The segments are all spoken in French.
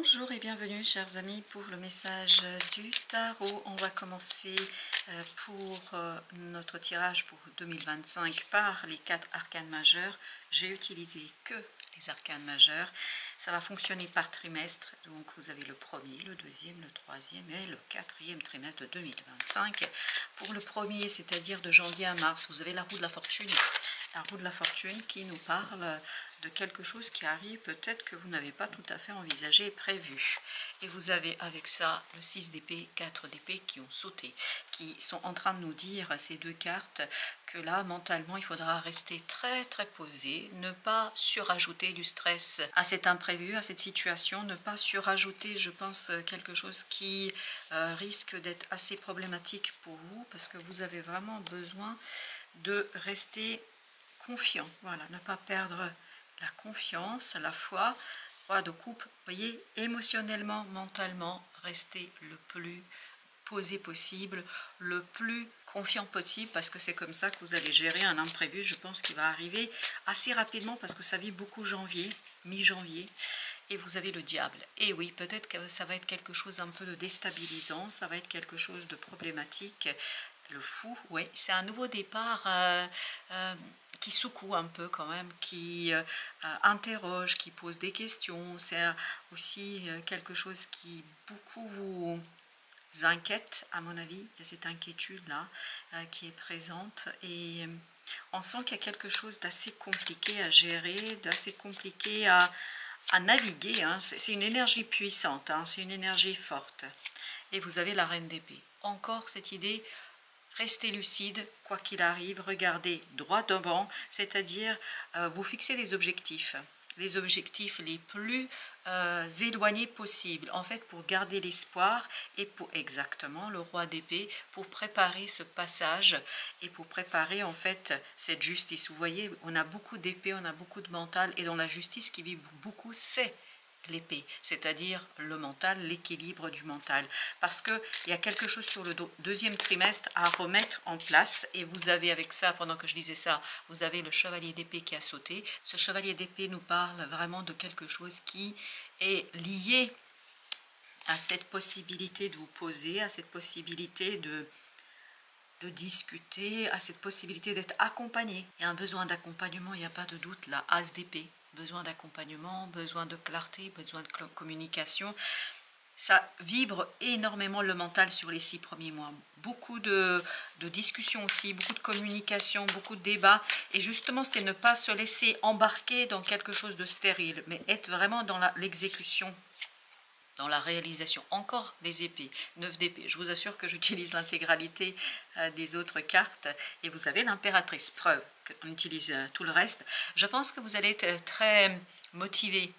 Bonjour et bienvenue chers amis pour le message du tarot. On va commencer pour notre tirage pour 2025 par les 4 arcanes majeurs. J'ai utilisé que les arcanes majeurs. Ça va fonctionner par trimestre. Donc vous avez le premier, le deuxième, le troisième et le quatrième trimestre de 2025. Pour le premier, c'est-à-dire de janvier à mars, vous avez la roue de la fortune. La roue de la fortune qui nous parle de quelque chose qui arrive peut-être que vous n'avez pas tout à fait envisagé et prévu. Et vous avez avec ça le 6 d'épée, 4 d'épée qui ont sauté, qui sont en train de nous dire, ces deux cartes, que là, mentalement, il faudra rester très très posé, ne pas surajouter du stress à cet imprévu, à cette situation, ne pas surajouter, je pense, quelque chose qui risque d'être assez problématique pour vous, parce que vous avez vraiment besoin de rester confiant, voilà, ne pas perdre la confiance, la foi. Roi de coupe, voyez, émotionnellement, mentalement, restez le plus posé possible, le plus confiant possible, parce que c'est comme ça que vous allez gérer un imprévu, je pense qu'il va arriver assez rapidement, parce que ça vit beaucoup janvier, mi-janvier, et vous avez le diable. Et oui, peut-être que ça va être quelque chose un peu de déstabilisant, ça va être quelque chose de problématique. Le fou, oui, c'est un nouveau départ qui secoue un peu quand même, qui interroge, qui pose des questions. C'est aussi quelque chose qui beaucoup vous inquiète, à mon avis. Il y a cette inquiétude-là qui est présente. Et on sent qu'il y a quelque chose d'assez compliqué à gérer, d'assez compliqué à naviguer. Hein. C'est une énergie puissante, hein. C'est une énergie forte. Et vous avez la reine d'épée. Encore cette idée... Restez lucide, quoi qu'il arrive, regardez droit devant, c'est-à-dire vous fixez des objectifs les plus éloignés possibles, en fait pour garder l'espoir et pour exactement le roi d'épée, pour préparer ce passage et pour préparer en fait cette justice. Vous voyez, on a beaucoup d'épée, on a beaucoup de mental, et dans la justice qui vibre beaucoup, c'est l'épée, c'est-à-dire le mental, l'équilibre du mental, parce qu'il y a quelque chose sur le deuxième trimestre à remettre en place. Et vous avez avec ça, pendant que je disais ça, vous avez le chevalier d'épée qui a sauté. Ce chevalier d'épée nous parle vraiment de quelque chose qui est lié à cette possibilité de vous poser, à cette possibilité de discuter, à cette possibilité d'être accompagné. Il y a un besoin d'accompagnement, il n'y a pas de doute, la as d'épée. Besoin d'accompagnement, besoin de clarté, besoin de communication. Ça vibre énormément le mental sur les 6 premiers mois. Beaucoup de discussions aussi, beaucoup de communication, beaucoup de débats. Et justement, c'était ne pas se laisser embarquer dans quelque chose de stérile, mais être vraiment dans l'exécution, dans la réalisation. Encore des épées, 9 d'épées. Je vous assure que j'utilise l'intégralité des autres cartes. Et vous avez l'impératrice, preuve qu'on utilise tout le reste. Je pense que vous allez être très motivé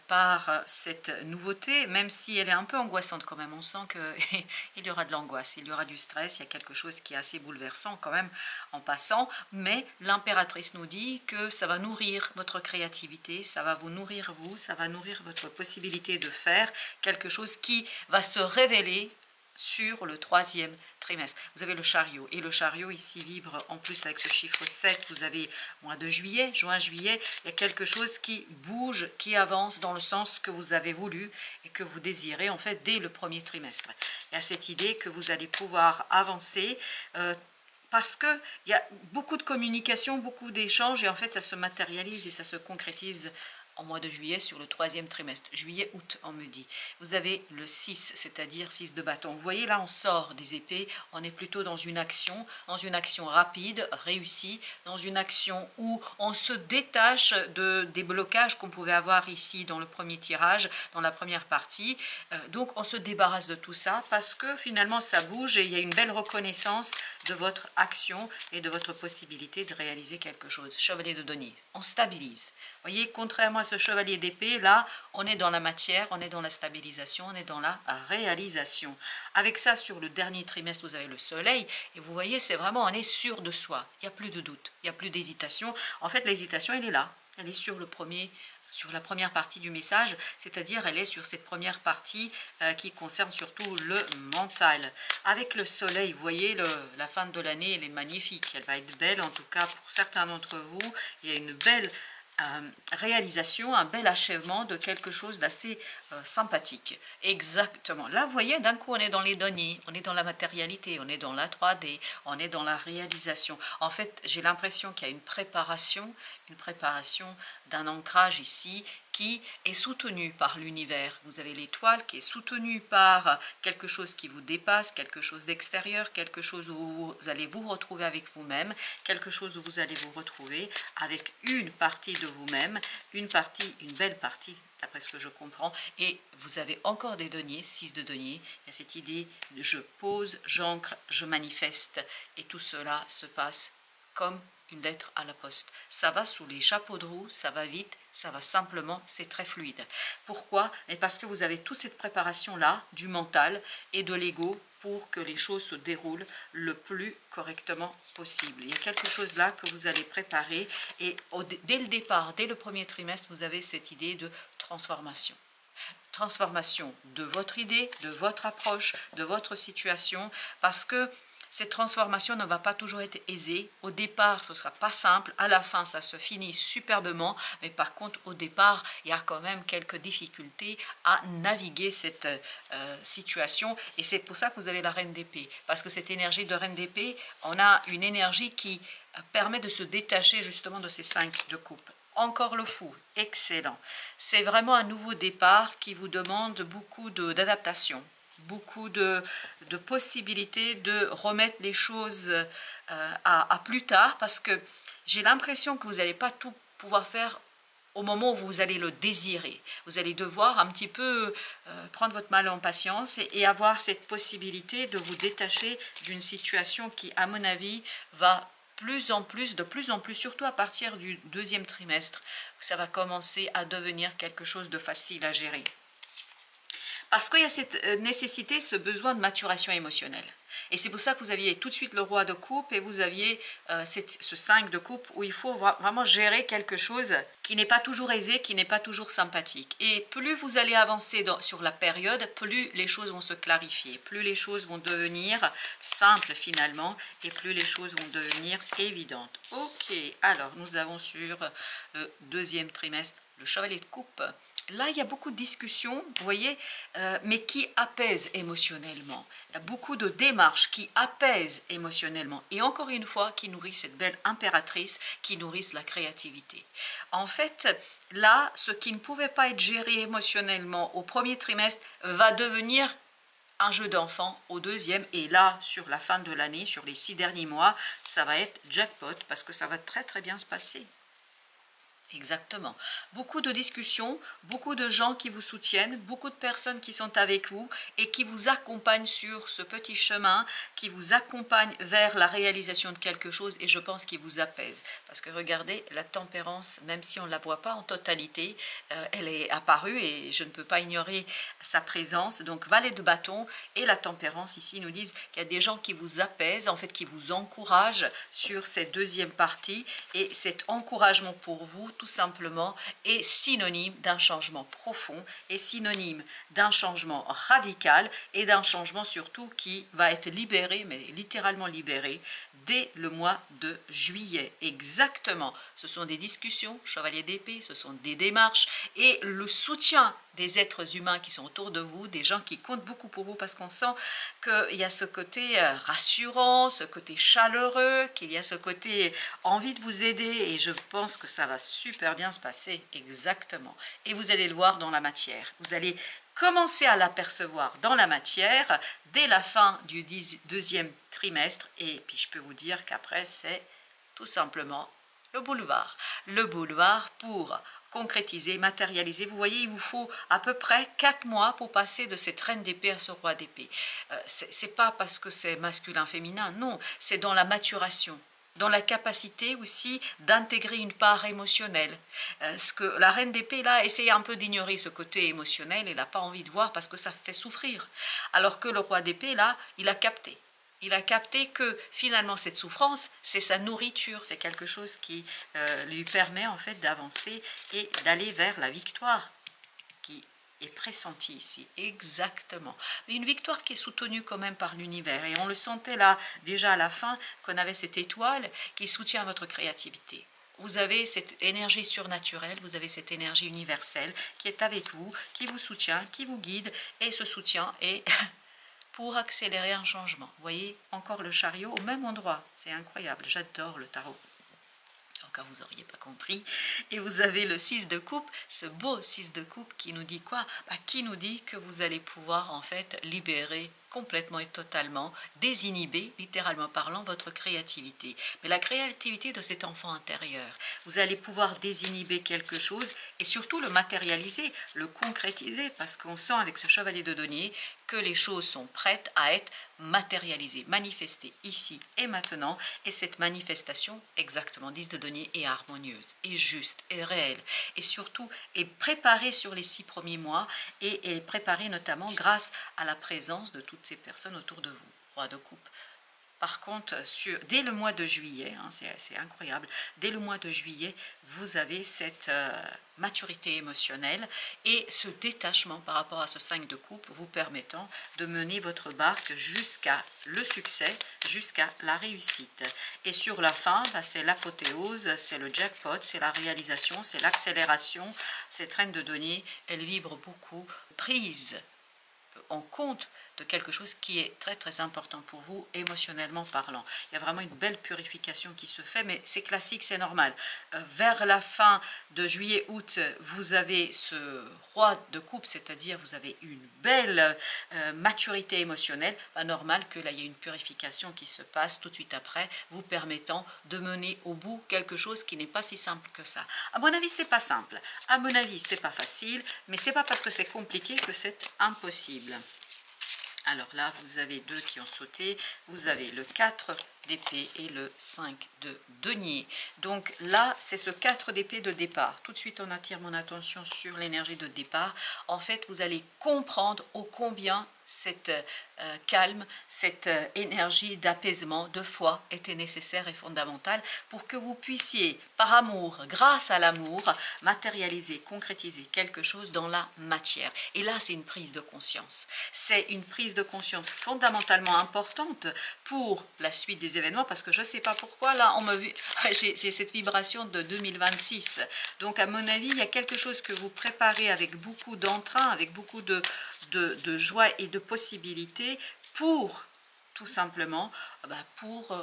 par cette nouveauté, même si elle est un peu angoissante quand même. On sent qu'il y aura de l'angoisse, il y aura du stress, il y a quelque chose qui est assez bouleversant quand même en passant, mais l'impératrice nous dit que ça va nourrir votre créativité, ça va vous nourrir vous, ça va nourrir votre possibilité de faire quelque chose qui va se révéler sur le troisième trimestre. Vous avez le chariot, et le chariot ici vibre en plus avec ce chiffre 7, vous avez mois de juillet, juin, juillet, il y a quelque chose qui bouge, qui avance dans le sens que vous avez voulu et que vous désirez en fait dès le premier trimestre. Il y a cette idée que vous allez pouvoir avancer parce qu'il y a beaucoup de communication, beaucoup d'échanges, et en fait ça se matérialise et ça se concrétise en mois de juillet sur le troisième trimestre, juillet-août on me dit. Vous avez le 6, c'est-à-dire 6 de bâton. Vous voyez là on sort des épées, on est plutôt dans une action rapide, réussie, dans une action où on se détache des blocages qu'on pouvait avoir ici dans le premier tirage, dans la première partie. Donc on se débarrasse de tout ça parce que finalement ça bouge et il y a une belle reconnaissance de votre action et de votre possibilité de réaliser quelque chose. Chevalier de denier, on stabilise. Vous voyez, contrairement à ce chevalier d'épée, là, on est dans la matière, on est dans la stabilisation, on est dans la réalisation. Avec ça, sur le dernier trimestre, vous avez le soleil, et vous voyez, c'est vraiment, on est sûr de soi. Il n'y a plus de doute, il n'y a plus d'hésitation. En fait, l'hésitation, elle est là. Elle est sur la première partie du message, c'est-à-dire elle est sur cette première partie qui concerne surtout le mental. Avec le soleil, vous voyez, la fin de l'année, elle est magnifique. Elle va être belle, en tout cas, pour certains d'entre vous. Il y a une belle réalisation, un bel achèvement de quelque chose d'assez sympathique. Exactement. Là, vous voyez, d'un coup, on est dans les données, on est dans la matérialité, on est dans la 3D, on est dans la réalisation. En fait, j'ai l'impression qu'il y a une préparation d'un ancrage ici qui est soutenu par l'univers. Vous avez l'étoile qui est soutenue par quelque chose qui vous dépasse, quelque chose d'extérieur, quelque chose où vous allez vous retrouver avec vous-même, quelque chose où vous allez vous retrouver avec une partie de vous-même, une belle partie, d'après ce que je comprends. Et vous avez encore des deniers, 6 de deniers. Il y a cette idée de je pose, j'ancre, je manifeste. Et tout cela se passe comme une lettre à la poste. Ça va sous les chapeaux de roue, ça va vite, ça va simplement, c'est très fluide. Pourquoi? Et parce que vous avez toute cette préparation-là du mental et de l'ego pour que les choses se déroulent le plus correctement possible. Il y a quelque chose là que vous allez préparer et dès le départ, dès le premier trimestre, vous avez cette idée de transformation. Transformation de votre idée, de votre approche, de votre situation, parce que cette transformation ne va pas toujours être aisée. Au départ, ce ne sera pas simple. À la fin, ça se finit superbement. Mais par contre, au départ, il y a quand même quelques difficultés à naviguer cette situation. Et c'est pour ça que vous avez la reine d'épée. Parce que cette énergie de reine d'épée, on a une énergie qui permet de se détacher justement de ces 5 de coupe. Encore le fou, excellent. C'est vraiment un nouveau départ qui vous demande beaucoup d'adaptation. Beaucoup de possibilités de remettre les choses à plus tard, parce que j'ai l'impression que vous n'allez pas tout pouvoir faire au moment où vous allez le désirer. Vous allez devoir un petit peu prendre votre mal en patience et avoir cette possibilité de vous détacher d'une situation qui, à mon avis, va de plus en plus, surtout à partir du 2e trimestre, ça va commencer à devenir quelque chose de facile à gérer. Parce qu'il y a cette nécessité, ce besoin de maturation émotionnelle. Et c'est pour ça que vous aviez tout de suite le roi de coupe et vous aviez ce 5 de coupe où il faut vraiment gérer quelque chose qui n'est pas toujours aisé, qui n'est pas toujours sympathique. Et plus vous allez avancer sur la période, plus les choses vont se clarifier, plus les choses vont devenir simples finalement et plus les choses vont devenir évidentes. Ok, alors nous avons sur le 2e trimestre le chevalier de coupe. Là, il y a beaucoup de discussions, vous voyez, mais qui apaisent émotionnellement. Il y a beaucoup de démarches qui apaisent émotionnellement. Et encore une fois, qui nourrissent cette belle impératrice, qui nourrissent la créativité. En fait, là, ce qui ne pouvait pas être géré émotionnellement au 1er trimestre va devenir un jeu d'enfant au 2e. Et là, sur la fin de l'année, sur les 6 derniers mois, ça va être jackpot parce que ça va très très bien se passer. Exactement. Beaucoup de discussions, beaucoup de gens qui vous soutiennent, beaucoup de personnes qui sont avec vous et qui vous accompagnent sur ce petit chemin, qui vous accompagnent vers la réalisation de quelque chose et je pense qui vous apaise. Parce que regardez, la tempérance, même si on ne la voit pas en totalité, elle est apparue et je ne peux pas ignorer sa présence. Donc valet de bâton et la tempérance ici nous disent qu'il y a des gens qui vous apaisent, en fait qui vous encouragent sur cette 2e partie et cet encouragement pour vous tout simplement est synonyme d'un changement profond, est synonyme d'un changement radical et d'un changement surtout qui va être libéré, mais littéralement libéré, dès le mois de juillet. Exactement, ce sont des discussions, chevalier d'épée, ce sont des démarches et le soutien des êtres humains qui sont autour de vous, des gens qui comptent beaucoup pour vous parce qu'on sent qu'il y a ce côté rassurant, ce côté chaleureux, qu'il y a ce côté envie de vous aider et je pense que ça va super bien se passer, exactement. Et vous allez le voir dans la matière, vous allez commencer à l'apercevoir dans la matière dès la fin du 2e trimestre et puis je peux vous dire qu'après c'est tout simplement le boulevard. Le boulevard pour concrétiser, matérialiser. Vous voyez, il vous faut à peu près 4 mois pour passer de cette reine d'épée à ce roi d'épée. C'est pas parce que c'est masculin-féminin, non, c'est dans la maturation, dans la capacité aussi d'intégrer une part émotionnelle. Ce que la reine d'épée, là, essaye un peu d'ignorer ce côté émotionnel, elle n'a pas envie de voir parce que ça fait souffrir. Alors que le roi d'épée, là, il a capté. Il a capté que finalement cette souffrance, c'est sa nourriture, c'est quelque chose qui lui permet en fait d'avancer et d'aller vers la victoire qui est pressentie ici, exactement. Mais une victoire qui est soutenue quand même par l'univers et on le sentait là déjà à la fin qu'on avait cette étoile qui soutient votre créativité. vous avez cette énergie surnaturelle, vous avez cette énergie universelle qui est avec vous, qui vous soutient, qui vous guide, et ce soutien est pour accélérer un changement. Vous voyez, encore le chariot au même endroit, c'est incroyable, j'adore le tarot. Encore vous n'auriez pas compris. Et vous avez le 6 de coupe, ce beau 6 de coupe qui nous dit quoi? Qui nous dit que vous allez pouvoir en fait libérer complètement et totalement, désinhiber, littéralement parlant, votre créativité. Mais la créativité de cet enfant intérieur, vous allez pouvoir désinhiber quelque chose et surtout le matérialiser, le concrétiser, parce qu'on sent avec ce chevalier de denier que les choses sont prêtes à être matérialisées, manifestées ici et maintenant, et cette manifestation, exactement, 10 de denier, est harmonieuse, est juste, est réelle, et surtout est préparée sur les 6 premiers mois, et est préparée notamment grâce à la présence de toutes ces personnes autour de vous. Roi de coupe. Par contre, dès le mois de juillet, hein, c'est incroyable, dès le mois de juillet, vous avez cette maturité émotionnelle et ce détachement par rapport à ce 5 de coupe vous permettant de mener votre barque jusqu'à le succès, jusqu'à la réussite. Et sur la fin, c'est l'apothéose, c'est le jackpot, c'est la réalisation, c'est l'accélération. Cette reine de denier, elle vibre beaucoup, prise en compte de quelque chose qui est très très important pour vous, émotionnellement parlant. Il y a vraiment une belle purification qui se fait, mais c'est classique, c'est normal. Vers la fin de juillet-août, vous avez ce roi de coupe, c'est-à-dire vous avez une belle maturité émotionnelle, normal que là il y ait une purification qui se passe tout de suite après, vous permettant de mener au bout quelque chose qui n'est pas si simple que ça. À mon avis, c'est pas simple. À mon avis, c'est pas facile, mais c'est pas parce que c'est compliqué que c'est impossible. Alors là, vous avez deux qui ont sauté, vous avez le 4 d'épée et le 5 de denier. Donc là, c'est ce 4 d'épée de départ. Tout de suite, on attire mon attention sur l'énergie de départ. En fait, vous allez comprendre ô combien cette calme, cette énergie d'apaisement, de foi était nécessaire et fondamentale pour que vous puissiez, par amour, grâce à l'amour, matérialiser, concrétiser quelque chose dans la matière. Et là, c'est une prise de conscience. C'est une prise de conscience fondamentalement importante pour la suite des événements, parce que je ne sais pas pourquoi, là, j'ai cette vibration de 2026. Donc, à mon avis, il y a quelque chose que vous préparez avec beaucoup d'entrain, avec beaucoup de joie et de possibilités pour, tout simplement, pour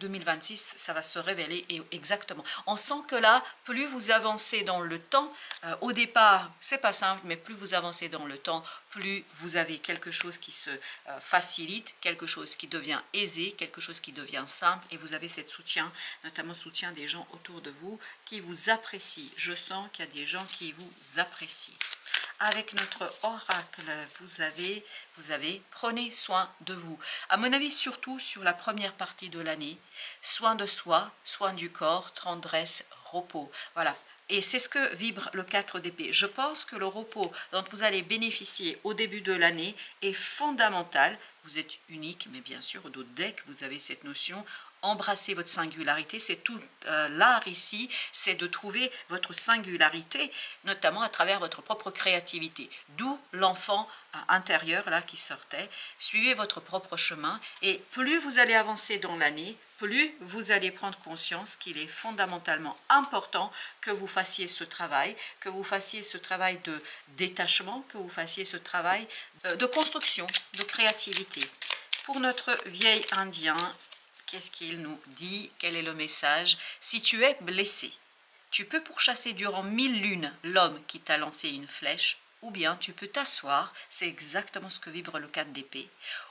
2026, ça va se révéler exactement. On sent que là, plus vous avancez dans le temps, au départ, c'est pas simple, mais plus vous avancez dans le temps, plus vous avez quelque chose qui se facilite, quelque chose qui devient aisé, quelque chose qui devient simple, et vous avez cette soutien, notamment soutien des gens autour de vous qui vous apprécient. Je sens qu'il y a des gens qui vous apprécient. Avec notre oracle, vous avez prenez soin de vous. À mon avis, surtout sur la première partie de l'année, soin de soi, soin du corps, tendresse, repos. Voilà. Et c'est ce que vibre le 4 d'épée. Je pense que le repos dont vous allez bénéficier au début de l'année est fondamental. Vous êtes unique, mais bien sûr, d'autres decks, vous avez cette notion. Embrasser votre singularité, c'est tout l'art ici, c'est de trouver votre singularité, notamment à travers votre propre créativité. D'où l'enfant intérieur là qui sortait. Suivez votre propre chemin et plus vous allez avancer dans l'année, plus vous allez prendre conscience qu'il est fondamentalement important que vous fassiez ce travail, de détachement, que vous fassiez ce travail de construction, de créativité. Pour notre vieil indien, qu'est-ce qu'il nous dit? Quel est le message? Si tu es blessé, tu peux pourchasser durant 1000 lunes l'homme qui t'a lancé une flèche, ou bien tu peux t'asseoir, c'est exactement ce que vibre le 4 d'épée,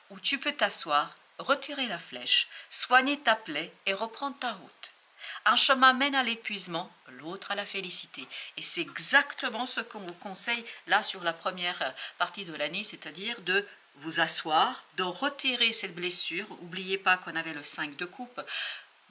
ou tu peux t'asseoir, retirer la flèche, soigner ta plaie et reprendre ta route. Un chemin mène à l'épuisement, l'autre à la félicité. Et c'est exactement ce qu'on vous conseille là sur la première partie de l'année, c'est-à-dire de vous asseoir, de retirer cette blessure. N'oubliez pas qu'on avait le 5 de coupe,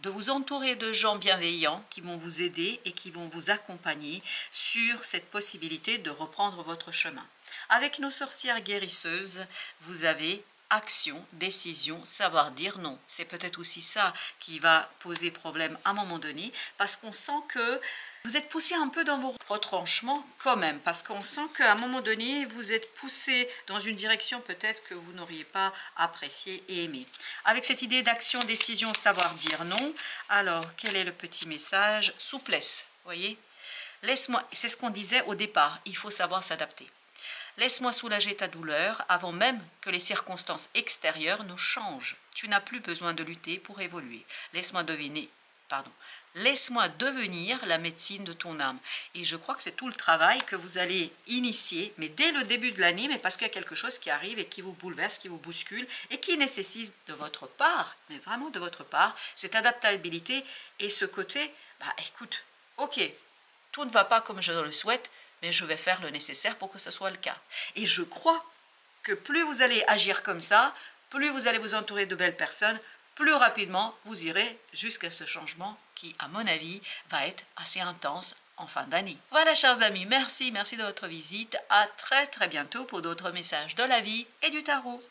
de vous entourer de gens bienveillants qui vont vous aider et qui vont vous accompagner sur cette possibilité de reprendre votre chemin. Avec nos sorcières guérisseuses, vous avez action, décision, savoir dire non. C'est peut-être aussi ça qui va poser problème à un moment donné, parce qu'on sent que Vous êtes poussé un peu dans vos retranchements quand même, parce qu'on sent qu'à un moment donné, vous êtes poussé dans une direction peut-être que vous n'auriez pas apprécié et aimé. Avec cette idée d'action, décision, savoir dire non, alors quel est le petit message? Souplesse, voyez? Laisse-moi, c'est ce qu'on disait au départ, il faut savoir s'adapter. Laisse-moi soulager ta douleur avant même que les circonstances extérieures ne changent. Tu n'as plus besoin de lutter pour évoluer. Laisse-moi devenir la médecine de ton âme. Et je crois que c'est tout le travail que vous allez initier, mais dès le début de l'année, mais parce qu'il y a quelque chose qui arrive et qui vous bouleverse, qui vous bouscule et qui nécessite de votre part, mais vraiment de votre part, cette adaptabilité et ce côté, écoute, ok, tout ne va pas comme je le souhaite, mais je vais faire le nécessaire pour que ce soit le cas. Et je crois que plus vous allez agir comme ça, plus vous allez vous entourer de belles personnes, plus rapidement vous irez jusqu'à ce changement qui, à mon avis, va être assez intense en fin d'année. Voilà, chers amis, merci de votre visite. À très bientôt pour d'autres messages de la vie et du tarot.